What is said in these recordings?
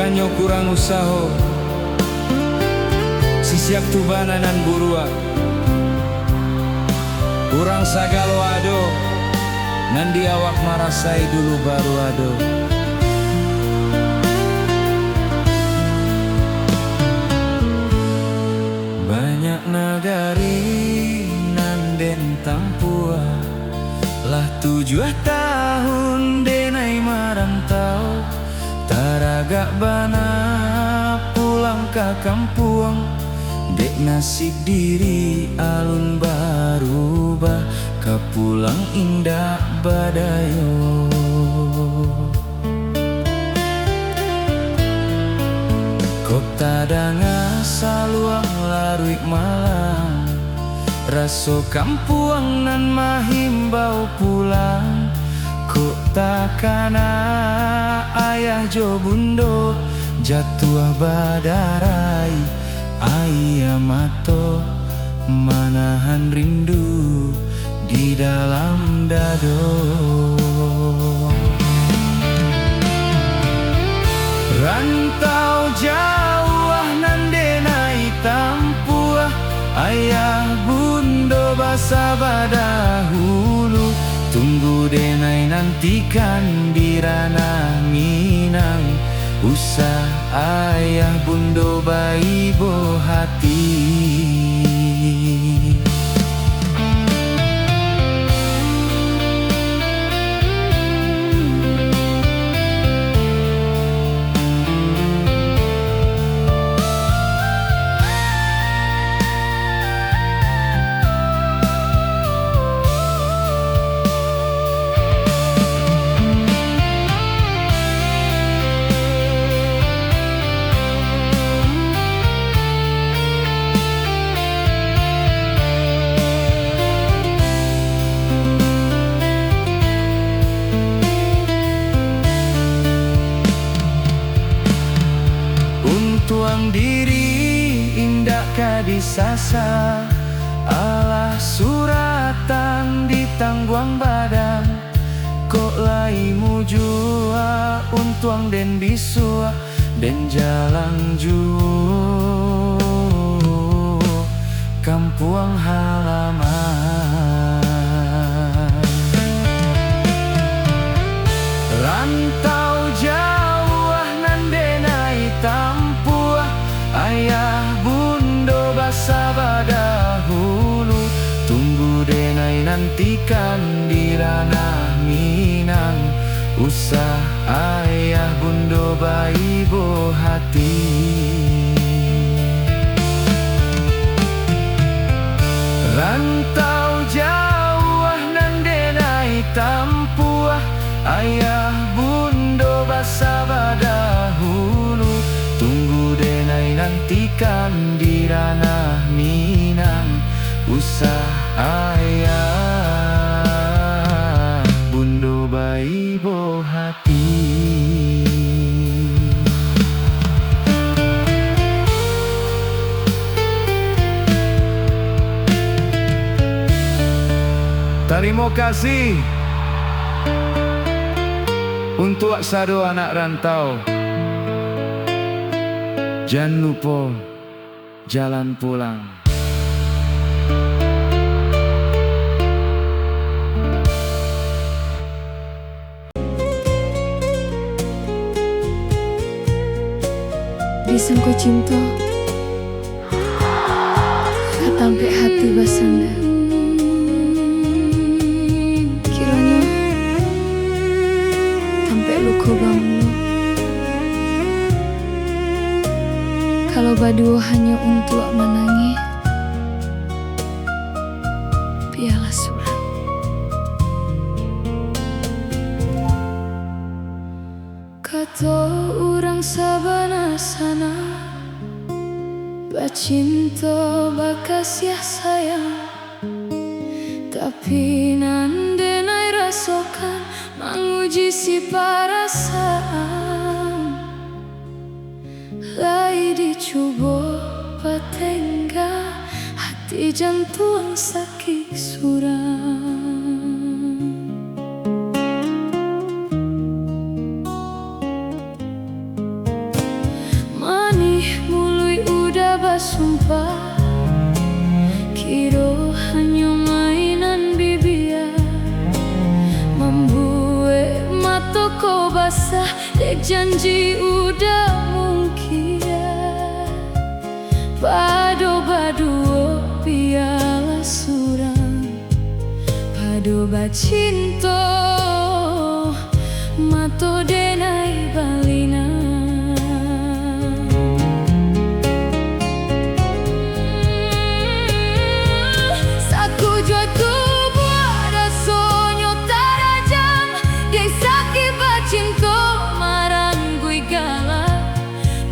bukannya kurang usaha, si siap tubana nan burua, kurang sagalo ado, nan di awak marasai dulu baru ado. Banyak nagari nan den tampua, lah 7 tahun denai marantau, taraga bana pulang ke kampung, dek nasib diri alun barubah, ke pulang indah badayo. Kota danga saluang larui malam, raso kampuang nan mahimbau pulang. Kok takana ayah jo bundo, jatuh badarai ayah mato, manahan rindu di dalam dado. Rantau jauh nan denai tampua, ayah bundo basa badahulu, tunggu denai nantikan di ranah Minang, usah ayah bundo bayi bo hati. Tuang diri indah kadisasa, alah suratan di tangguang badan, kok lai mujua untuang den bisua den jalan ju kampuang halaman. Rantau jauh nan denai tampua, ayah bundo basa badahulu, tunggu denai nantikan di ranah Minang, usah ayah bundo bayi bo hati. Rantau jauh nan denai tampua, ayah bundo basa badahulu, tunggu denai nantikan di ranah Minang, usah ayah bundo bayi bo hati. Terima kasih untuk sado anak rantau. Jangan lupa jalan pulang. Disangko cinta katampe hati basanda, kiranya tampe luka bangun. Kalau baduo hanya untuk menangi piala suram. Kata orang sabana sana, bacinta bakasih sayang, tapi nandenai rasakan menguji si perasaan. Lai dicoba patengga hati jantung sakit suram. basumpah, kiro hanya mainan bibia. Membuat matoko basah, dek janji udah mungkin. Bado-bado piala surang, bado bacinto, mato denai balina. Saku jua tubuh ada sonyo tarajam, dek sakit bacinto marang gui galak.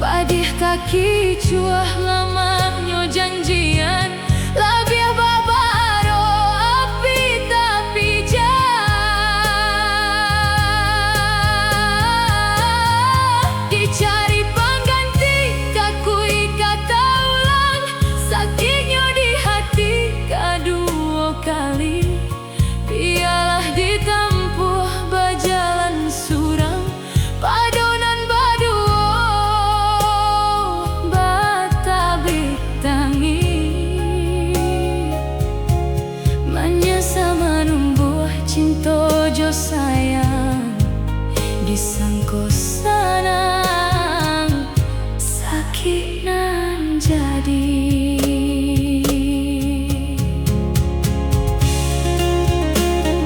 Padih kaki cuah lamanya janjian, labiah babaro api tapi dicari pengganti, kakui kata ulang, sakitnya di hati kedua kali. Biarlah ditempuh berjalan surang, padonan baduo batabi tangi. Menyesa menumbuh cinta jo sayang, disangko sanang sakit nan jadi.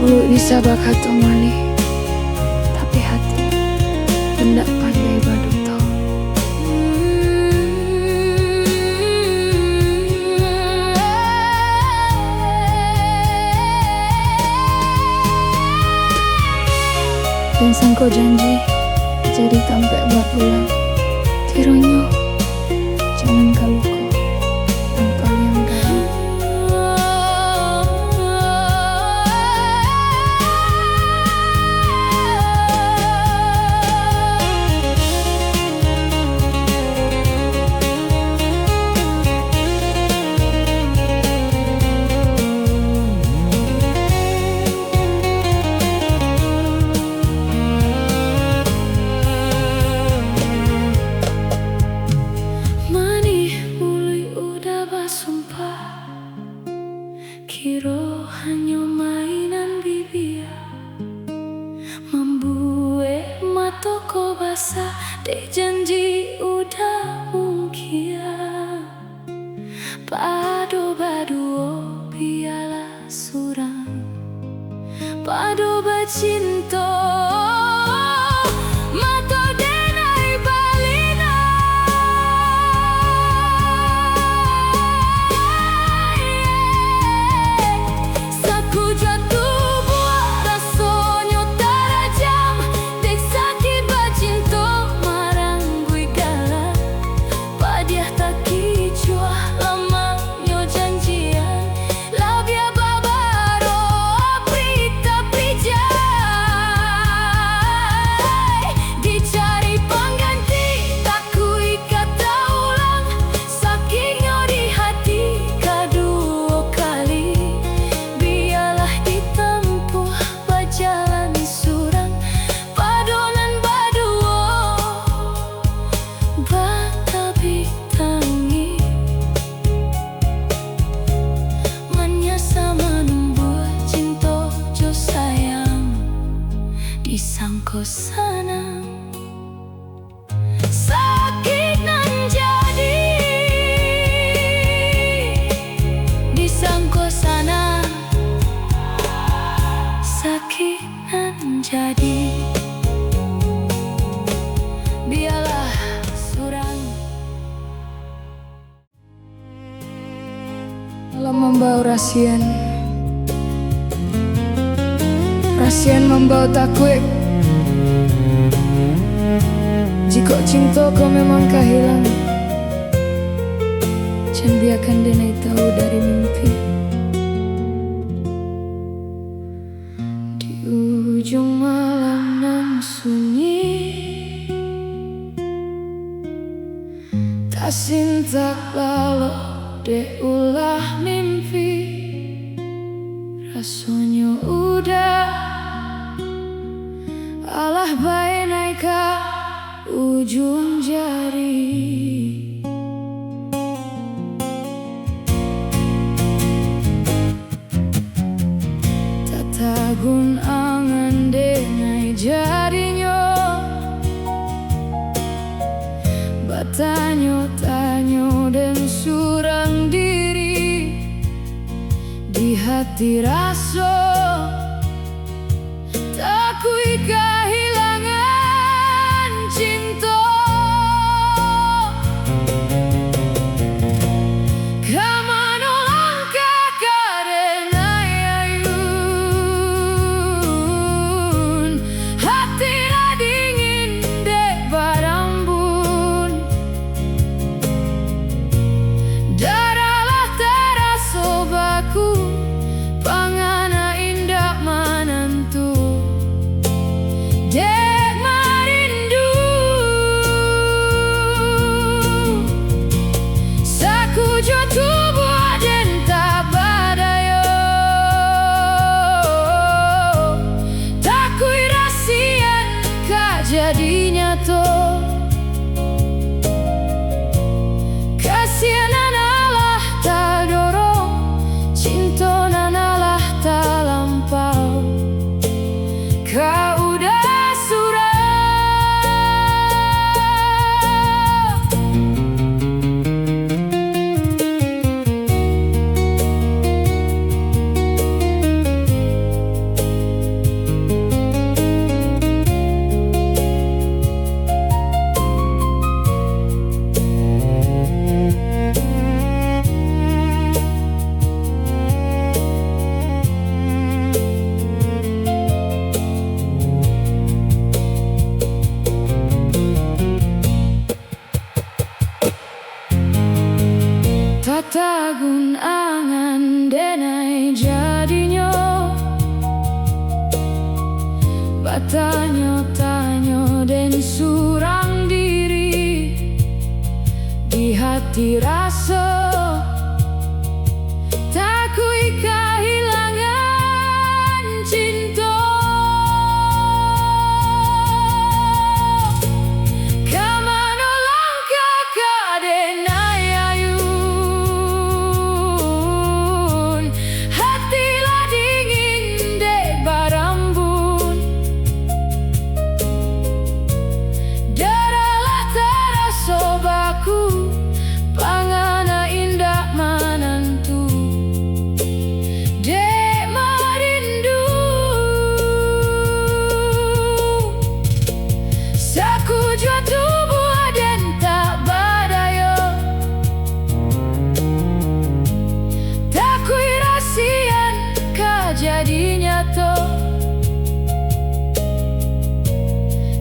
Mulut disabak hatu malih, tapi hati hendak pandai baduto. Dan sangko janji jadi tampak babulan, tironyo jangan kaluko tanpa yang galau. Kiro hanya mainan bibia, membuat matoko basah, dek janji udah mungkin. Bado-bado piala surang, bado bacinto, mato denai balina. Saku jatuh buat rasonyo tarajam, dek sakit bacinto marang gui galak. Padiah tak kicuah lamanya janjian, labiah babaro aprita pijai. Dicari pengganti, takui kata ulang, sakitnya di hati kedua kali. Biarlah ditempuh berjalan surang, padonan baduo batabi tangi. Menyesa menumbuh cinta jo sayang, disangko sanang sakit nan jadi. Disangko sanang sakit nan jadi. Biarlah surang. Malam membawa rasian, rasian membawa takwik. Jika cinta kau memang kehilang, jangan biarkan denai tahu dari mimpi. Di ujung malam nan sunyi, tak sintak lalu dek ulah mimpi. Rasanya udah alah baik naik ke ujung jari. Bertanyo-tanyo dan surang diri di hati rasa takui kehilangan cinta. Kemana langkah karena ayun, hati lah dingin dek barambun, darahlah terasa baku, pangana indah menentu. Dek marindu, sakujo tubuh dan tak badayo, takui rasian kak jadinya to. Kasianan Allah tak dorong, cintonan Allah tak lampau. Kau udah surau. Tatagun angan denai jadinya, bertanyo-tanyo dan surang diri di hati rasa takui kehilangan cinta. Kemana langkah kadenai ayun, hatilah dingin dek barambun, darahlah terasa baku, pangana indah menentu. Dek marindu, sakujo tubuh dan tak badayo, takui rasian kak jadinya to.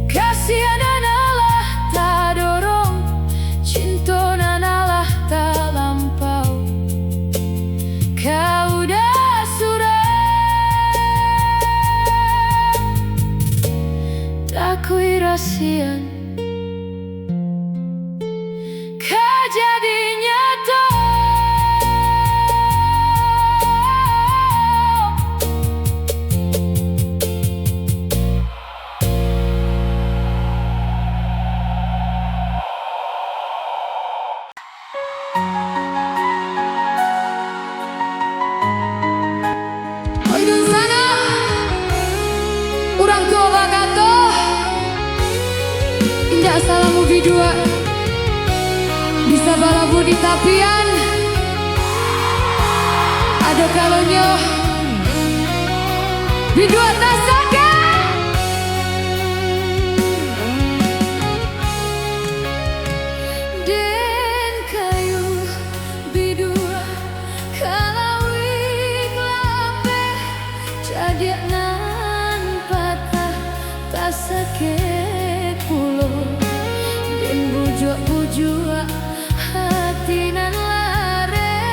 Kasianan Allah tak dorong, cintonan Allah tak lampau. Kau udah surau, takui rasian kak jadinya to. Di sana urang tua bagato indah salamu bidua bisa balabu di tapian ada kalonyo bidua tasaka. Den kayu bidua kalawik lape jadi nan patah tak sakit pulo dan bujuk-bujuk hati nan lare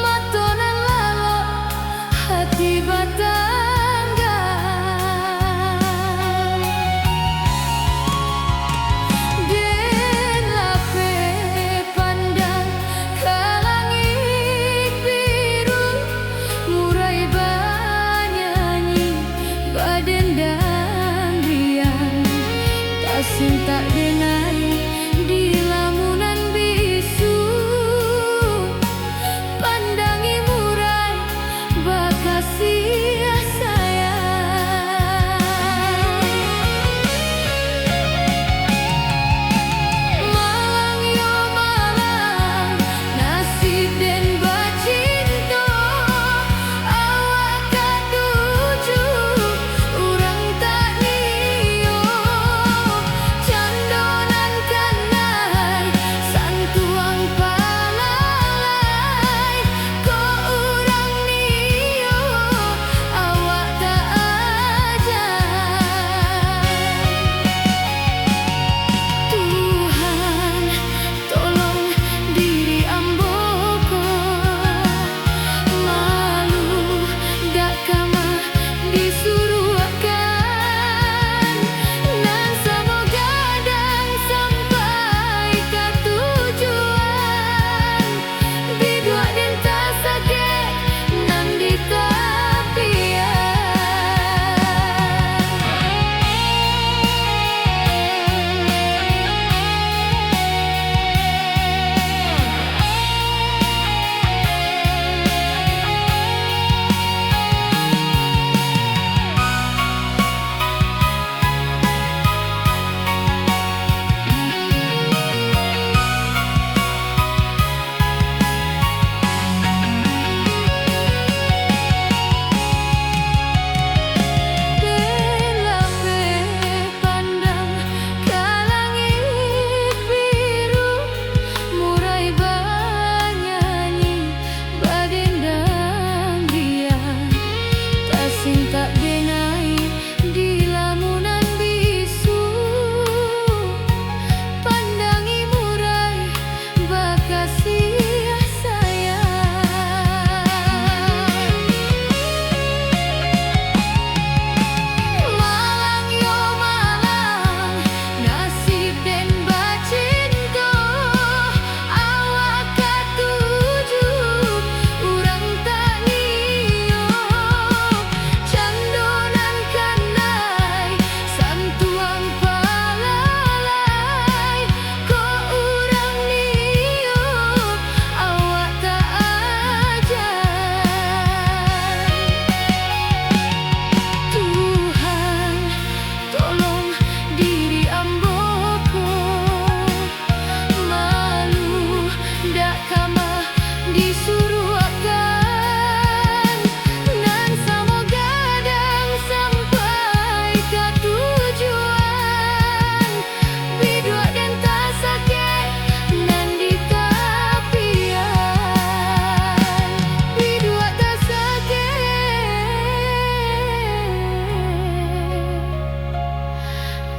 matonan lalo hati batangga. Den lape pandang ke langit biru, murai banyanyi badendang riang, tak sintak denai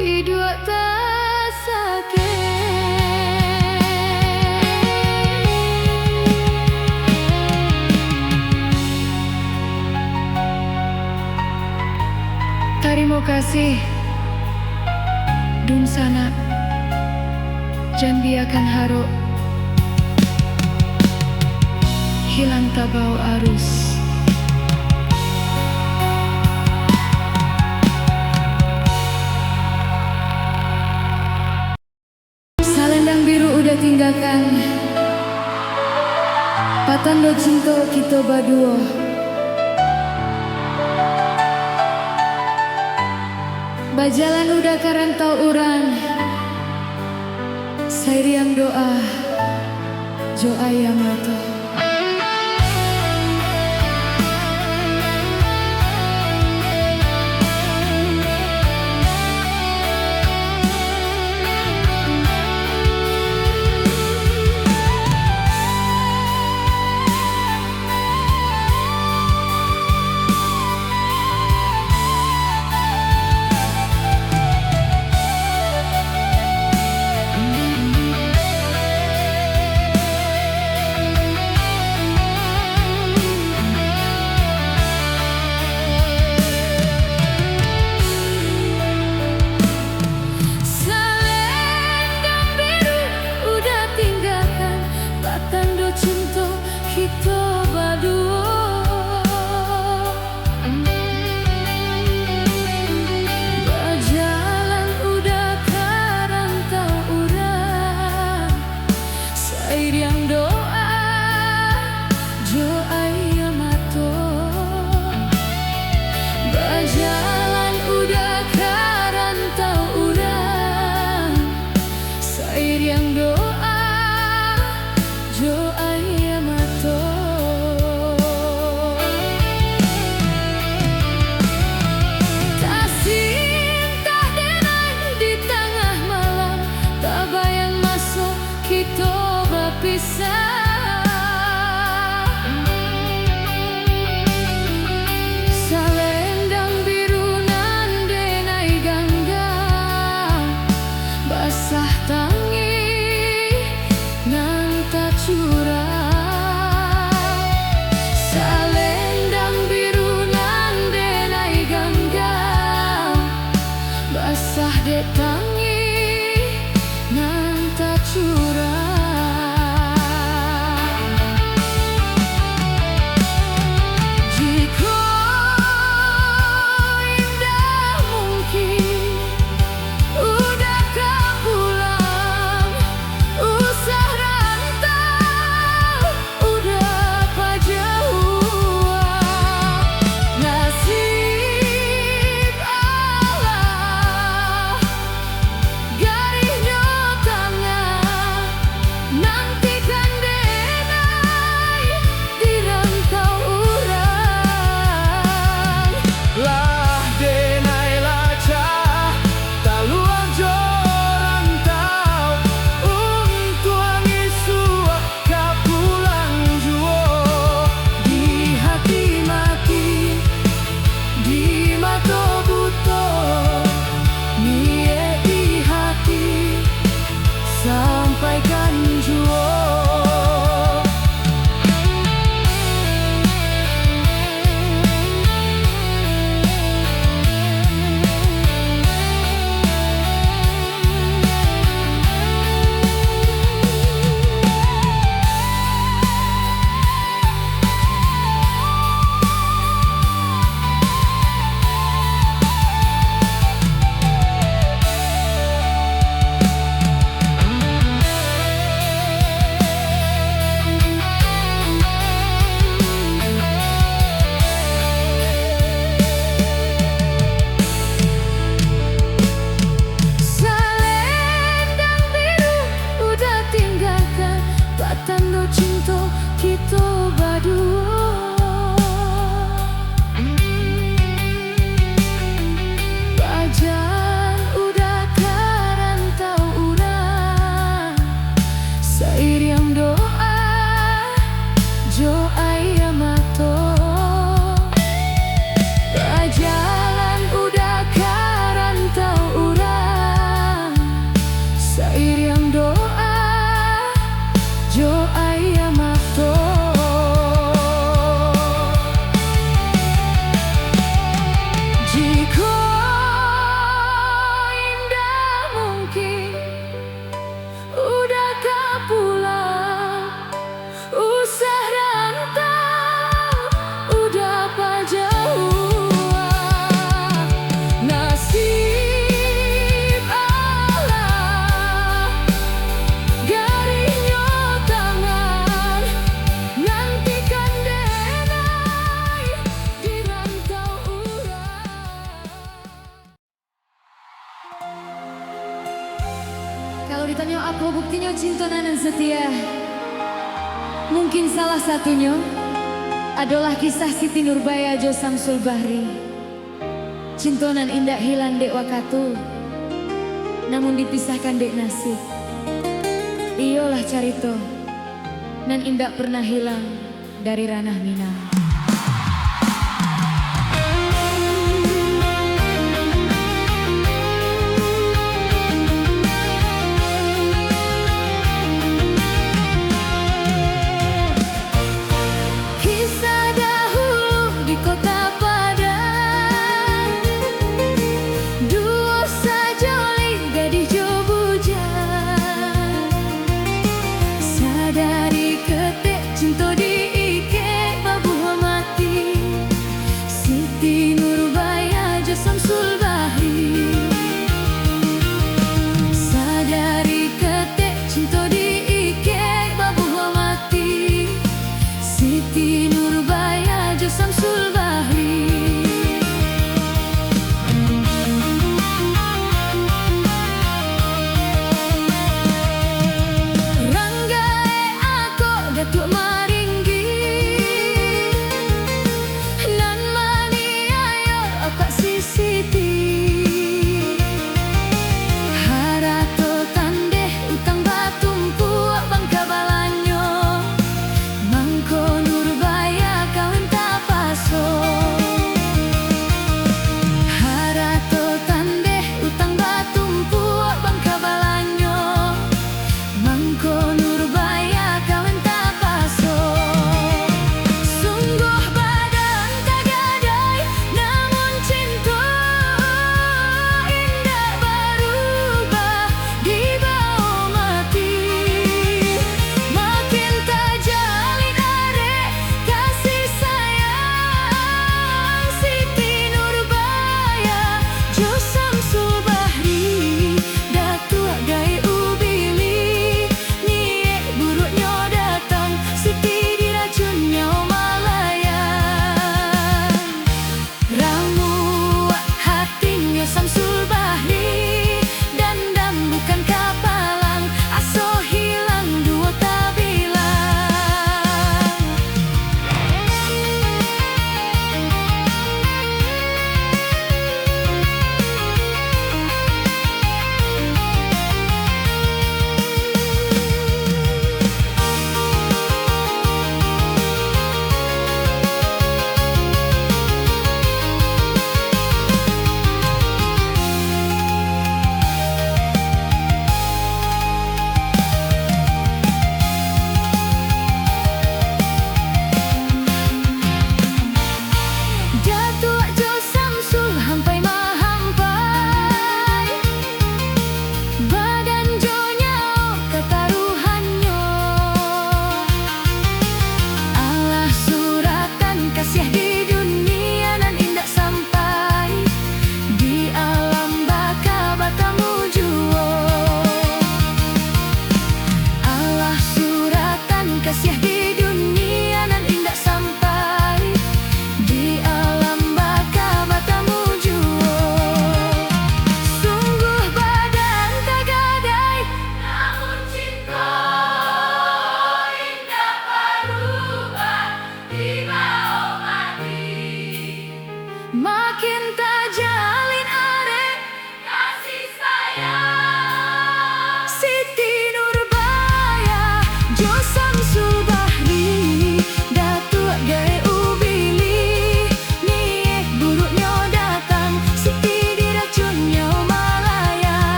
Pidua tak sakit. Terima kasih Dun sana Jambiakan haro hilang tabau arus. Salendang biru udah tinggalkan, patando cinta kita berdua. Bajalan udah karantau uran, sairiang doa, jo ayam mata. Salendang biru nande nai gangga, basah tangi nanta curah. Salendang biru nande nai gangga, basah de tangi nanta curah. ditanya apa buktinya cinta nan setia. Mungkin salah satunya adalah kisah Siti Nurbaya Jo Samsul Bahri. Cinta nan indah hilang dek wakatu, namun dipisahkan dek nasib. Iyalah carito nan indah pernah hilang dari ranah Minang. Kisah dahulu di kota Padang, dua sajoli gadis jo bujang. Sadari ketek cinta diike babuh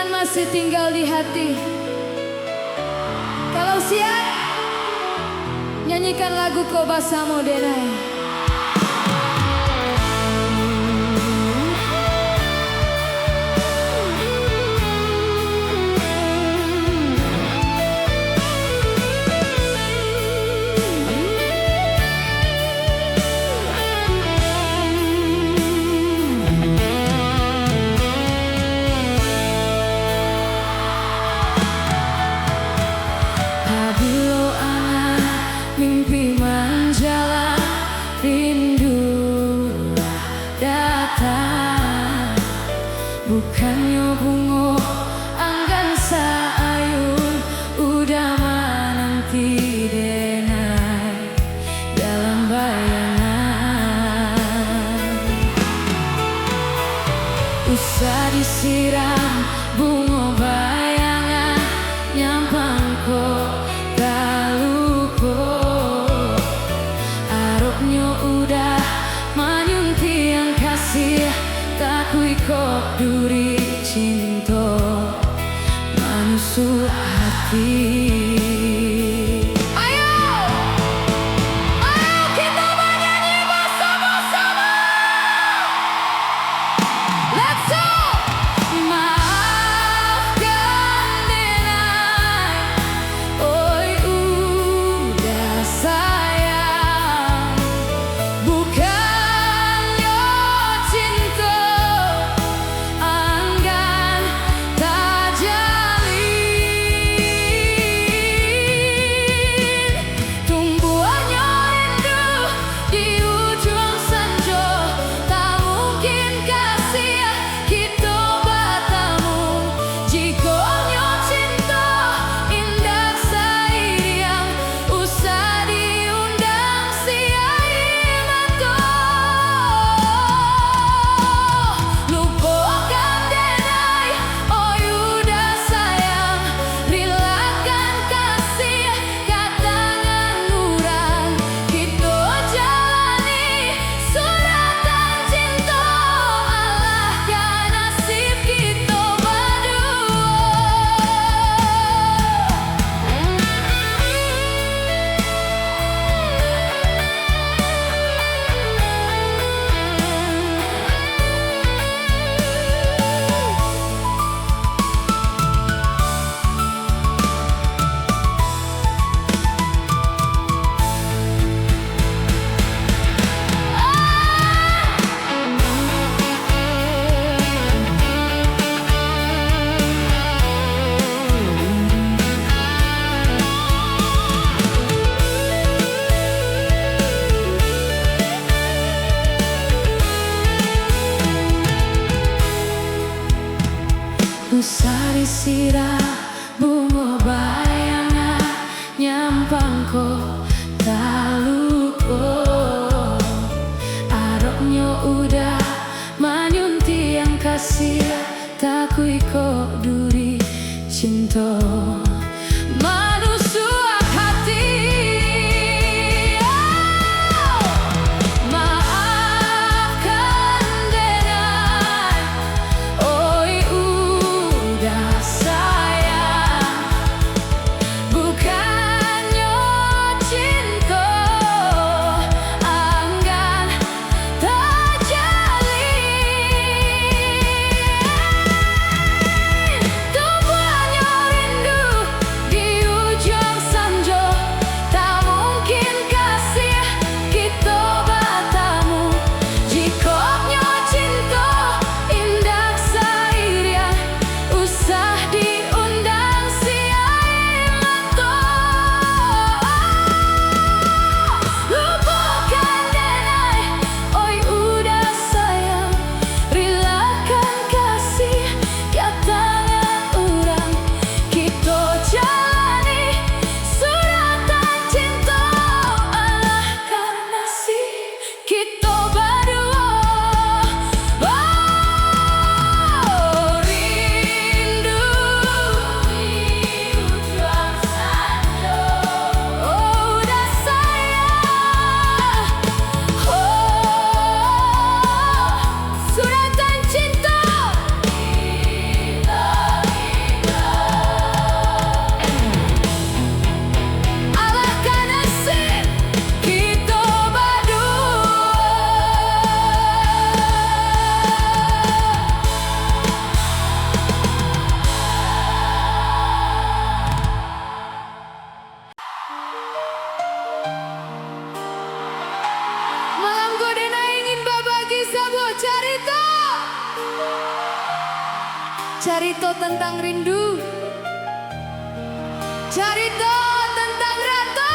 kan masih tinggal di hati. Kalau siap, nyanyikan lagu Kobasamo Denai. Mimpi menjalan, rindu datang. Bukannya bunga anggan saayun, udah menanti denai dalam bayangan. Usah disiram bunga bayangan, nyampang kok udah manyunti yang kasih, takui kok duri cinta manusuk hati. Usah disiram bunga bayangan, nyampang kok taluko. Aroknya udah manyunti yang kasih, takui kok duri cinta manusuk hati. Rindu Carito tentang rindu, carito tentang ratu.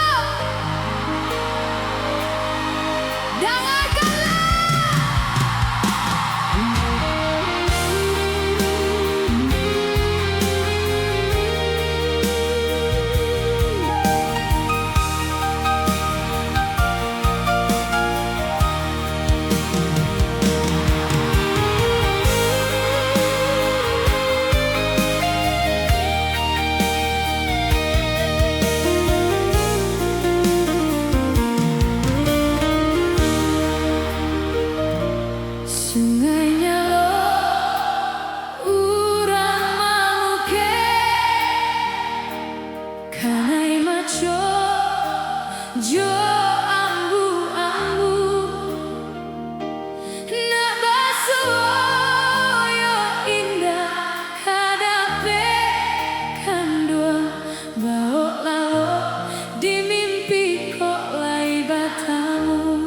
Sungainya lo urang mamuke kanai maco jo ambu-ambu nak basuh yo indah hadape kandua bau lalu di mimpi kok lai batamu.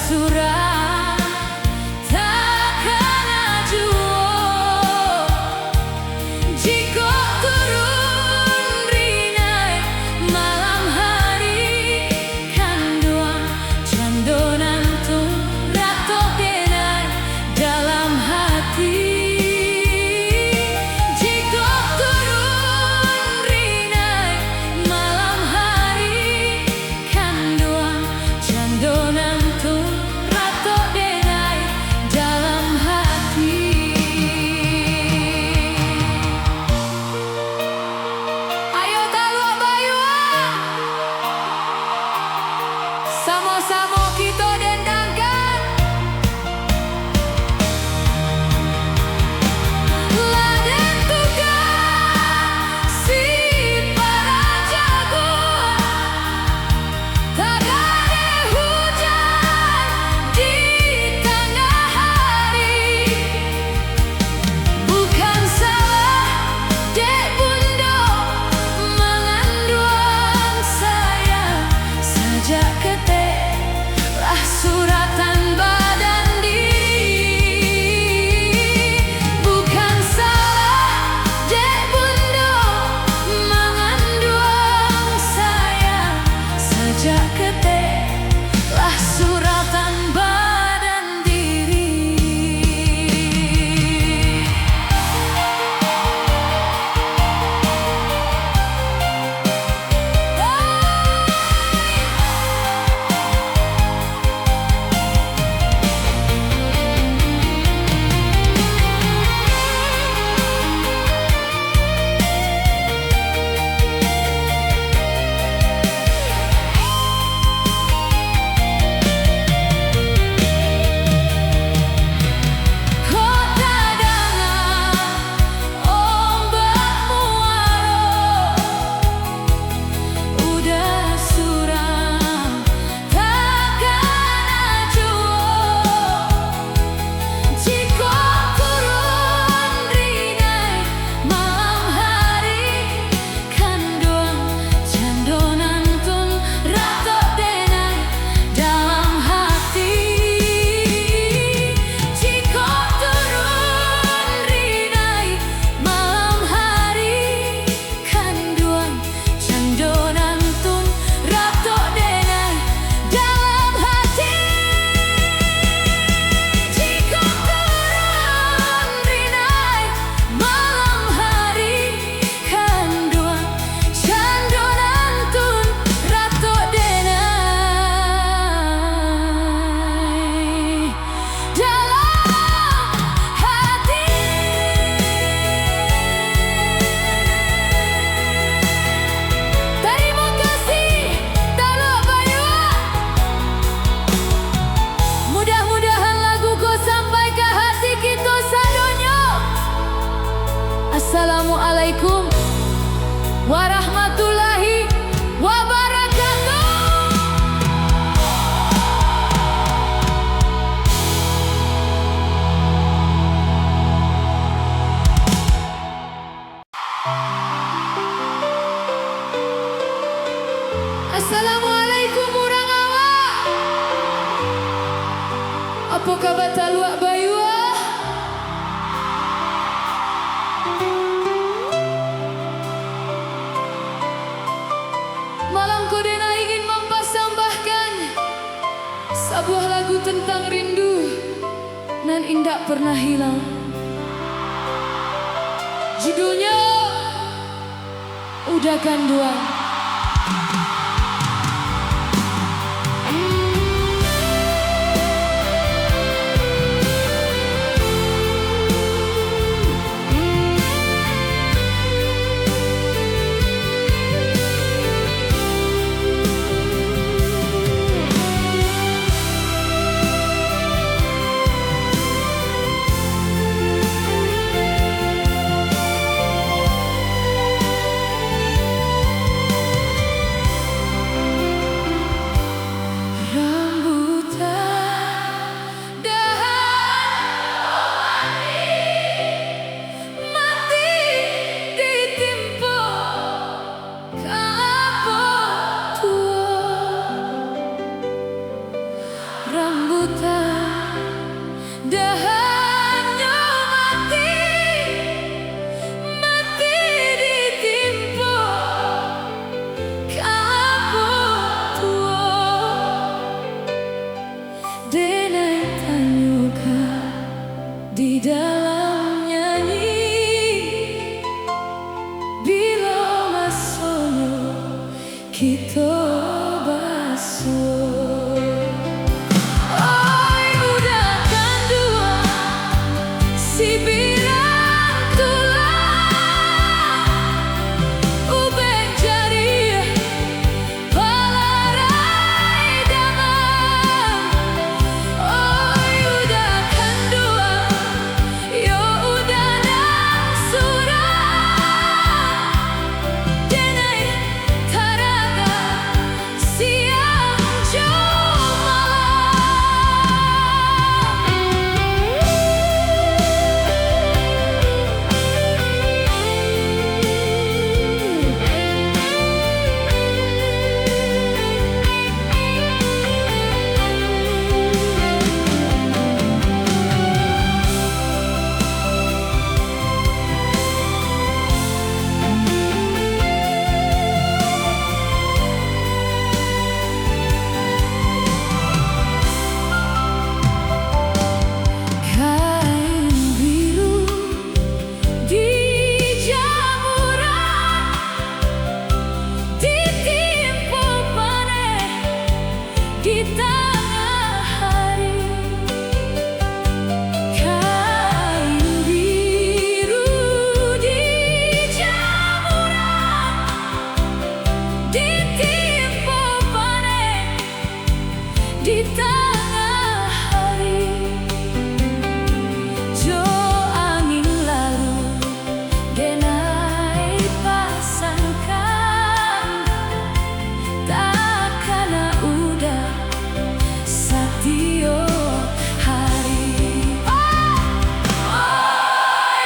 Surah takkan ajuo jika turun rinai malam hari kanduan candonan tung rato denai dalam hati jika turun rinai malam hari kanduan candonan tung sama-sama kita dendangkan laden tukang si para jagoan tak ada hujan di tengah hari bukan salah dek bundo mengandung saya sajak ketik suratan badan diri bukan salah dek bundo mengandung saya sajak ketik lah suratan badan diri. Apa kabar Taluak Bayua? Malam Kodena ingin mempersembahkan sebuah lagu tentang rindu nan indah pernah hilang. Judulnya Udah Kanduan. Di dalam nyanyi bila masonyo kita basuh. Oi udah kanduan si birang tulang ubek jari palarai damang. Oi udah kanduan yo udah nang surang denai taraga siang jo di tengah hari. Kain biru di jamuran ditimpa panen di tengah hari. Jo angin lalu denai pasangkan takkan udah Satio hari. Oi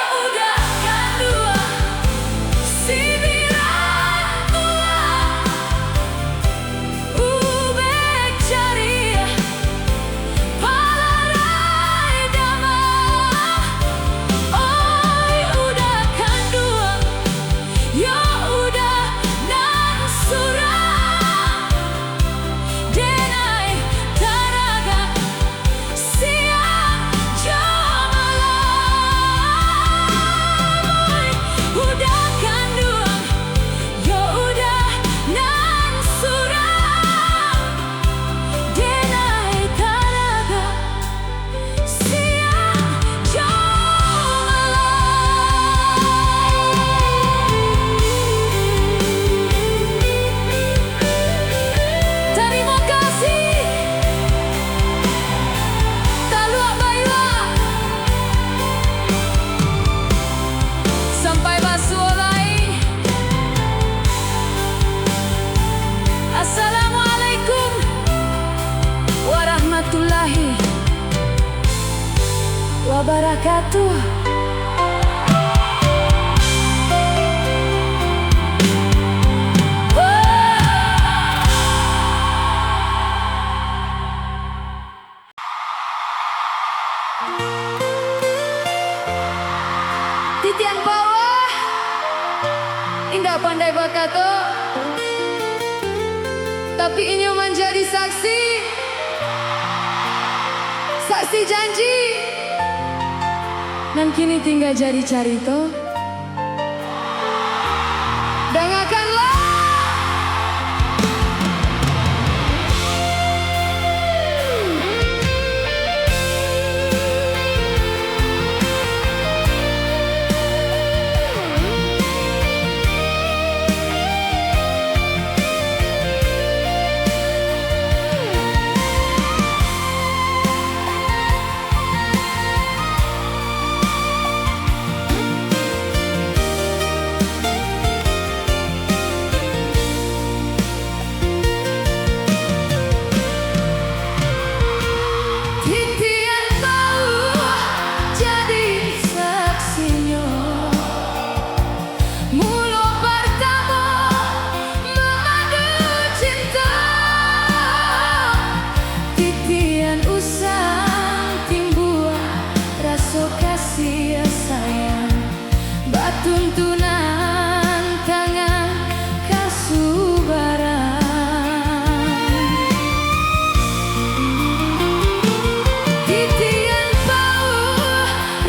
udah kanduan si birang tulang ubek jari palarai damang. Oi udah kanduan yo udah nang surang denai taraga siang jo malam. Udah kanduan yo udah nang surang denai taraga siang jo malam. Terima kasih Taluak Bayua. Sampai basuh lagi. Assalamualaikum warahmatullahi wabarakatuh. pandai bakato, tapi inyo menjadi saksi, saksi janji, dan kini tinggal jadi carito. Dengarkanlah. Tuntunan tangan kasubaran, titian bau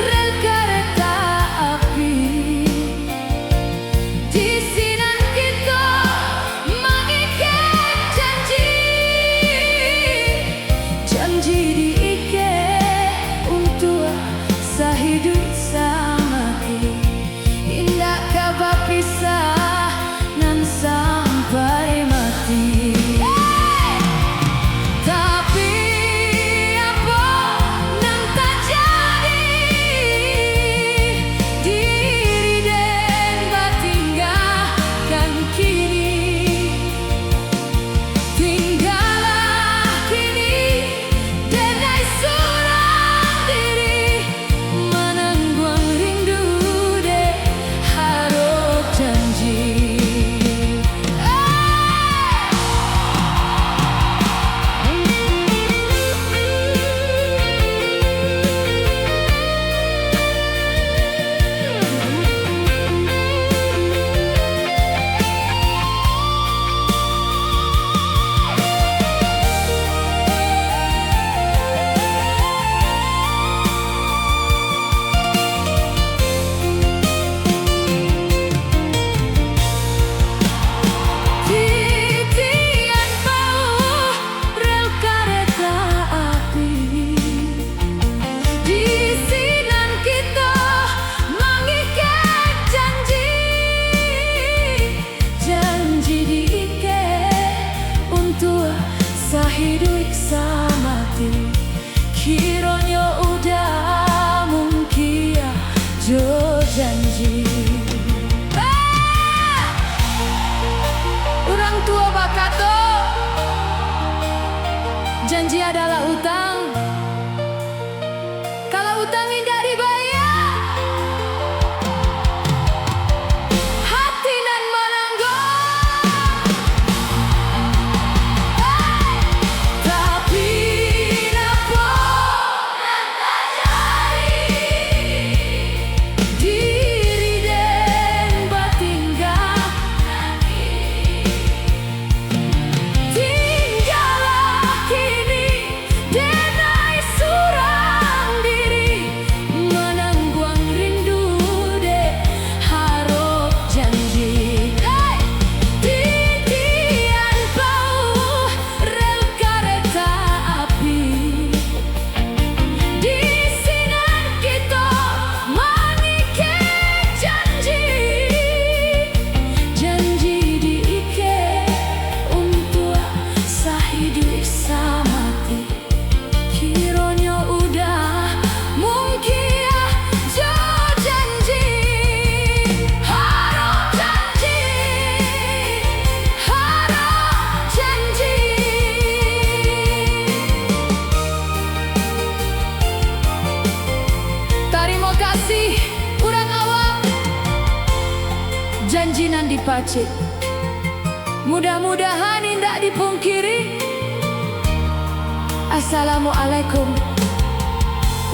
rel kereta api, di sinan kita mengikat janji, janji diikat untuk sehidup semati. Indah kabar pisah nan sampai mati. Tapi apa nan terjadi, diri dan tinggalkan kini, tinggallah kini denai surang diri, menangguang rindu deh harap janji. Titian bau rel kereta api, di sinan kita mengikat janji, janji diikat untuk sehidup semati. Kiranya udah mungkin jo janji. Orang tua bakato, janji adalah utang. Kalau utang tidak dibayar, hati nan menanggung. Tapi napa nan terjadi, diri dan batinggal tinggallah kini denai surang diri, menangguang rindu deh harap janji. Titian bau rel kereta api, di sinan kita mengikat janji, janji diikat untuk sehidup semati. Kiranya udah mungkin jo janji, harap janji, harap janji. Terima kasih urang awam, janji nan dipacit, mudah-mudahan indah dipungkiri. Assalamualaikum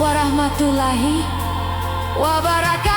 warahmatullahi wabarakatuh.